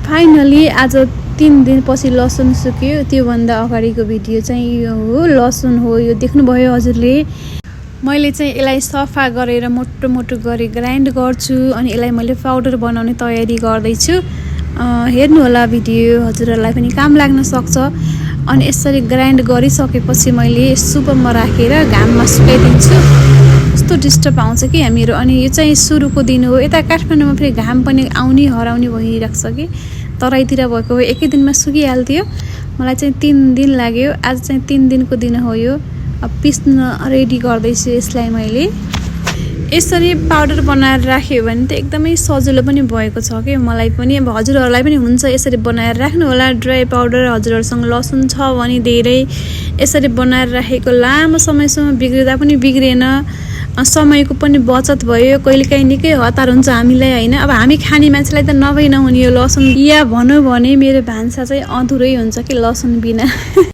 Finally आज 3 दिनपछि लसुन सुक्यो। त्योभन्दा अगाडिको भिडियो चाहिँ यो हो, लसुन हो यो, देख्नुभयो हजुरले। मैले चाहिँ यसलाई सफा गरेर मोटो मोटो गरी ग्राइन्ड गर्छु अनि यसलाई मैले पाउडर बनाउने तयारी गर्दैछु। हेर्नु होला भिडियो, हजुरहरूलाई पनि काम लाग्न सक्छ। अनि यसरी ग्राइन्ड गरिसकेपछि मैले सुपमा राखेर घाममा सुकाइदिन्छु। कस्तो डिस्टर्ब आउँछ कि हामीहरू। अनि यो चाहिँ सुरुको दिन हो। यता काठमाडौँमा फेरि घाम पनि आउने हराउने भइरहेको छ कि, तराईतिर भएको भए एकै दिनमा सुकिहाल्थ्यो। मलाई चाहिँ 3 दिन लाग्यो। आज चाहिँ 3 दिनको दिन हो यो। अब पिस्न रेडी गर्दैछु यसलाई मैले। यसरी पाउडर बनाएर राख्यो भने त एकदमै सजिलो पनि भएको छ कि मलाई पनि। अब हजुरहरूलाई पनि हुन्छ यसरी बनाएर राख्नु होला। ड्राई पाउडर हजुरहरूसँग लसुन छ भने धेरै यसरी बनाएर राखेको लामो समयसम्म बिग्रिँदा पनि बिग्रेन, समयको पनि बचत भयो। कहिलेकाहीँ निकै हतार हुन्छ हामीलाई होइन। अब हामी खाने मान्छेलाई त नभई नहुने यो लसुन, या भनौँ भने मेरो भान्सा चाहिँ अधुरै हुन्छ कि लसुन बिना।